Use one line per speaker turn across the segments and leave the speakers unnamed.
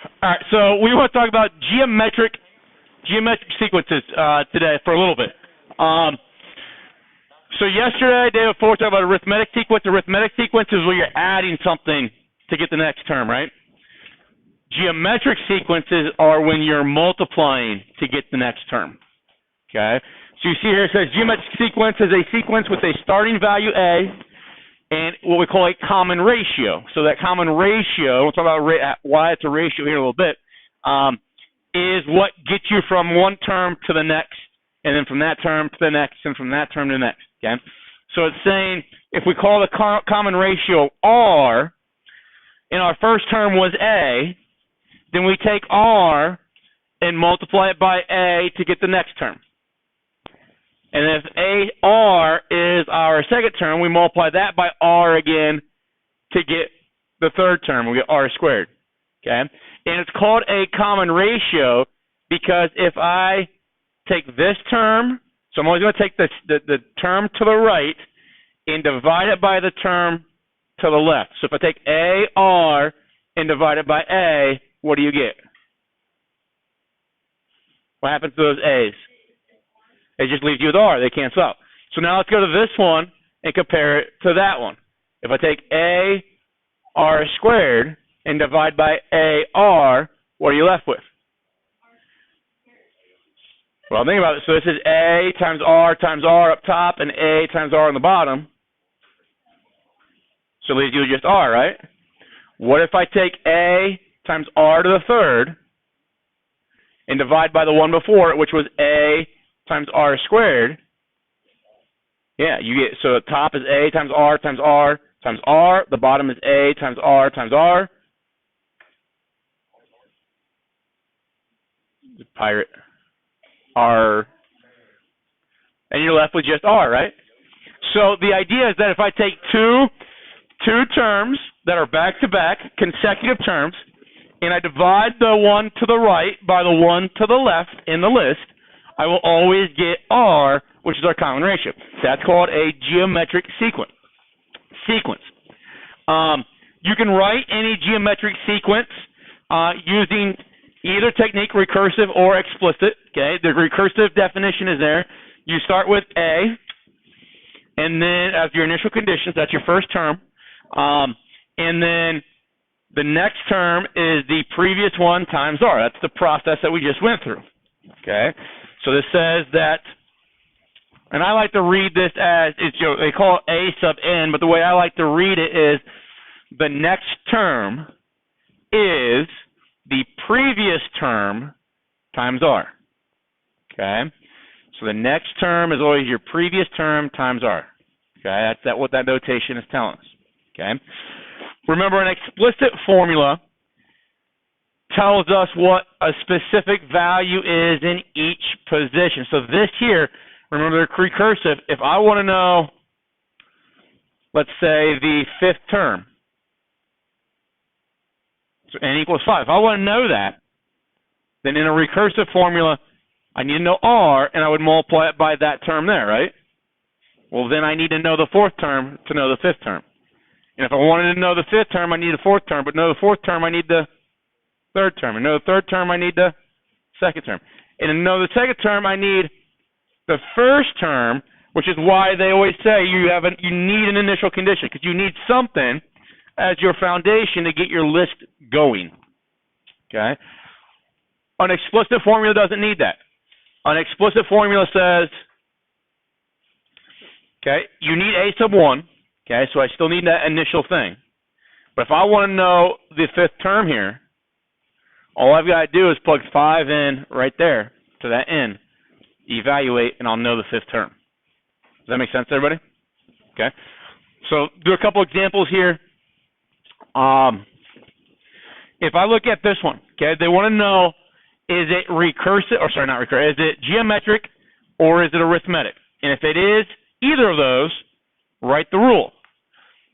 All right, so we want to talk about geometric sequences today for a little bit. So yesterday, day before, we talked about arithmetic sequence. Arithmetic sequence is where you're adding something to get the next term, right? Geometric sequences are when you're multiplying to get the next term. Okay? So you see here it says geometric sequence is a sequence with a starting value A and what we call a common ratio. So that common ratio, we'll talk about why it's a ratio here in a little bit, is what gets you from one term to the next, and then from that term to the next, and from that term to the next. Okay? So it's saying if we call the common ratio R, and our first term was A, then we take R and multiply it by A to get the next term. And if AR is our second term, we multiply that by R again to get the third term. We get R squared. Okay? And it's called a common ratio because if I take this term, so I'm always going to take the term to the right and divide it by the term to the left. So if I take AR and divide it by A, what do you get? What happens to those A's? It just leaves you with R. They cancel out. So now let's go to this one and compare it to that one. If I take AR squared and divide by AR, what are you left with? Well, think about it. So this is A times R up top and A times R on the bottom. So it leaves you with just R, right? What if I take A times R to the third and divide by the one before it, which was A times R squared? Yeah, you get, so the top is A times R times R times R. The bottom is A times R times R. Pirate. R. And you're left with just R, right? So the idea is that if I take two terms that are back-to-back, consecutive terms, and I divide the one to the right by the one to the left in the list, I will always get R, which is our common ratio. That's called a geometric sequence. You can write any geometric sequence using either technique, recursive or explicit. Okay, the recursive definition is there. You start with A, and then as your initial conditions, that's your first term, and then the next term is the previous one times R. That's the process that we just went through. Okay. So this says that, and I like to read this as, they call it A sub n, but the way I like to read it is the next term is the previous term times R. Okay? So the next term is always your previous term times R. Okay? That's what that notation is telling us. Okay? Remember, an explicit formula tells us what a specific value is in each position. So this here, remember the recursive, if I want to know, let's say the fifth term, so n equals 5. If I want to know that, then in a recursive formula, I need to know R, and I would multiply it by that term there, right? Well, then I need to know the fourth term to know the fifth term. And if I wanted to know the fifth term, I need the fourth term. But to know the fourth term, I need the third term. And to know the third term, I need the second term. And to know the second term, I need the first term, which is why they always say you need an initial condition, because you need something as your foundation to get your list going. Okay? An explicit formula doesn't need that. An explicit formula says, okay, you need A sub 1. Okay, so I still need that initial thing. But if I want to know the fifth term here, all I've got to do is plug 5 in right there to that n, evaluate, and I'll know the fifth term. Does that make sense to everybody? Okay. So do a couple examples here. If I look at this one, okay, they want to know, is it recursive, or sorry, not recursive, is it geometric or is it arithmetic? And if it is either of those, write the rule.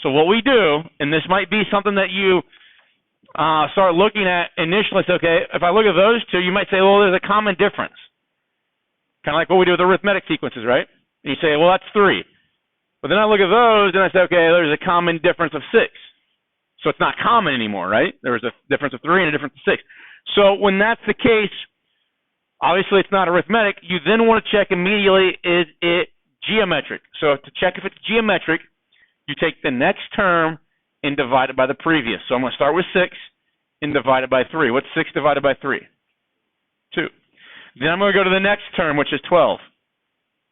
So what we do, and this might be something that you start looking at initially, so okay, if I look at those two, you might say, well, there's a common difference. Kind of like what we do with arithmetic sequences, right? And you say, well, that's 3. But then I look at those, and I say, okay, there's a common difference of 6. So it's not common anymore, right? There was a difference of 3 and a difference of 6. So when that's the case, obviously it's not arithmetic. You then want to check immediately, is it geometric? So to check if it's geometric, you take the next term and divide it by the previous. So I'm going to start with 6 and divide it by 3. What's 6 divided by 3? 2. Then I'm going to go to the next term, which is 12,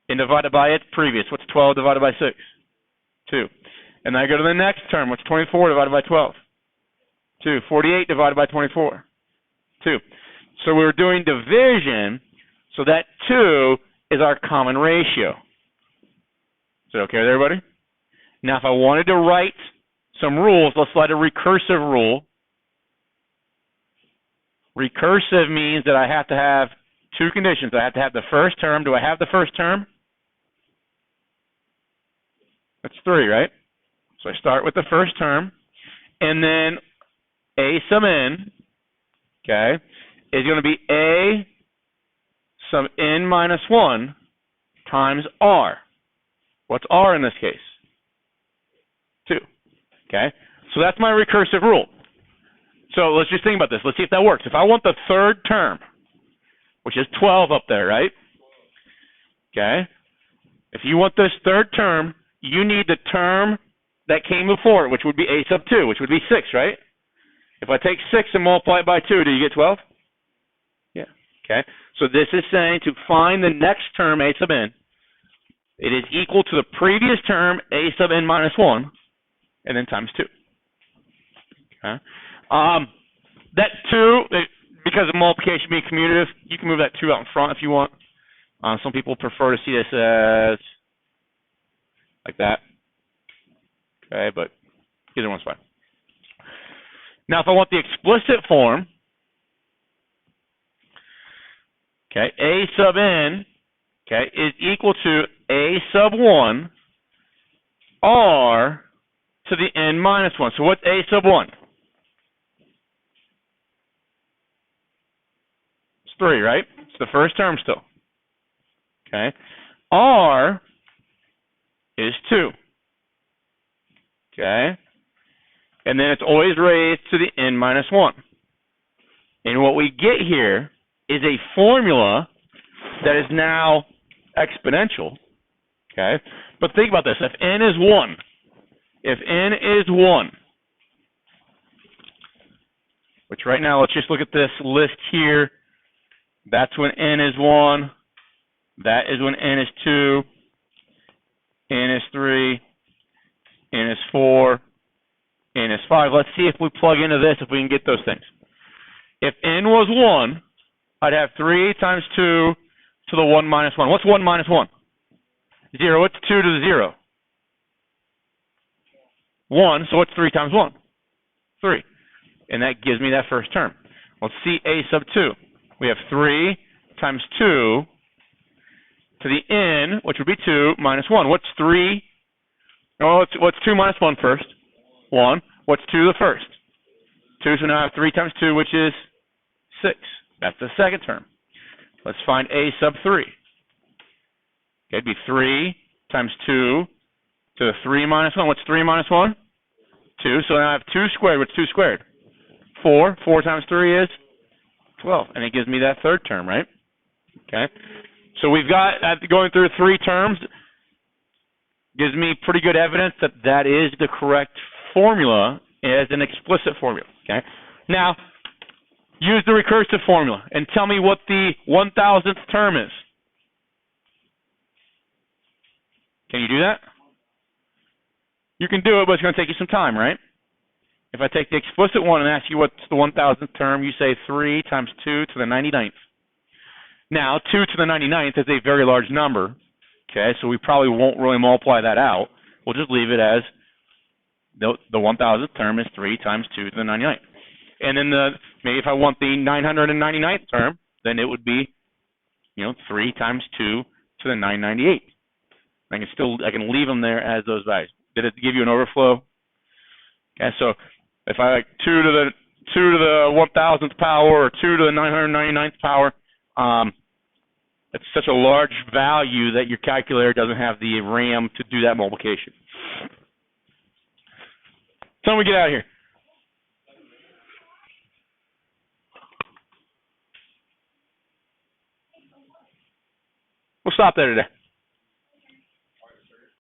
and divide it by its previous. What's 12 divided by 6? 2. And then I go to the next term, which is 24 divided by 12. 2. 48 divided by 24. 2. So we're doing division, so that 2 is our common ratio. Is that okay with everybody? Now, if I wanted to write some rules, let's write a recursive rule. Recursive means that I have to have two conditions. I have to have the first term. Do I have the first term? That's 3, right? So I start with the first term, and then a sub n, okay, is going to be a sub n minus 1 times r. What's r in this case? 2. Okay? So that's my recursive rule. So let's just think about this. Let's see if that works. If I want the third term, which is 12 up there, right? Okay? If you want this third term, you need the term that came before it, which would be a sub 2, which would be 6, right? If I take 6 and multiply it by 2, do you get 12? Yeah. Okay? So this is saying to find the next term, a sub n, it is equal to the previous term, a sub n minus 1, and then times 2. Okay? That 2, because of multiplication being commutative, you can move that 2 out in front if you want. Some people prefer to see this as like that. Okay, but either one's fine. Now, if I want the explicit form, okay, a sub n, okay, is equal to a sub 1 r to the n minus 1. So what's a sub 1? It's 3, right? It's the first term still. Okay. R is 2. Okay. And then it's always raised to the n minus 1. And what we get here is a formula that is now exponential. Okay. But think about this. If n is 1, which right now, let's just look at this list here. That's when n is 1. That is when n is 2. N is 3. N is 4. N is 5. Let's see if we plug into this, if we can get those things. If n was 1, I'd have 3 times 2 to the 1 minus 1. What's 1 minus 1? 0. What's 2 to the 0? 1. So what's 3 times 1? 3. And that gives me that first term. Let's see a sub 2. We have 3 times 2 to the n, which would be 2, minus 1. What's 3? Oh, what's 2 minus 1 first? 1. What's 2 the first? 2, so now I have 3 times 2, which is 6. That's the second term. Let's find a sub 3. Okay, it'd be 3 times 2 to the 3 minus 1. What's 3 minus 1? 2, so now I have 2 squared. What's 2 squared? 4. 4 times 3 is 12. And it gives me that third term, right? Okay. So we've got, going through 3 terms, gives me pretty good evidence that that is the correct formula as an explicit formula. Okay. Now, use the recursive formula and tell me what the 1000th term is. Can you do that? You can do it, but it's going to take you some time, right? If I take the explicit one and ask you what's the 1000th term, you say 3 times 2 to the 99th. Now, 2 to the 99th is a very large number, okay, so we probably won't really multiply that out. We'll just leave it as the 1000th term is 3 times 2 to the 99th. And then maybe if I want the 999th term, then it would be, 3 times 2 to the 998. I can leave them there as those values. Did it give you an overflow? Okay, so if I like 2 to the 1000th power or 2 to the 999th power, it's such a large value that your calculator doesn't have the RAM to do that multiplication. Tell me, get out of here. We'll stop there today.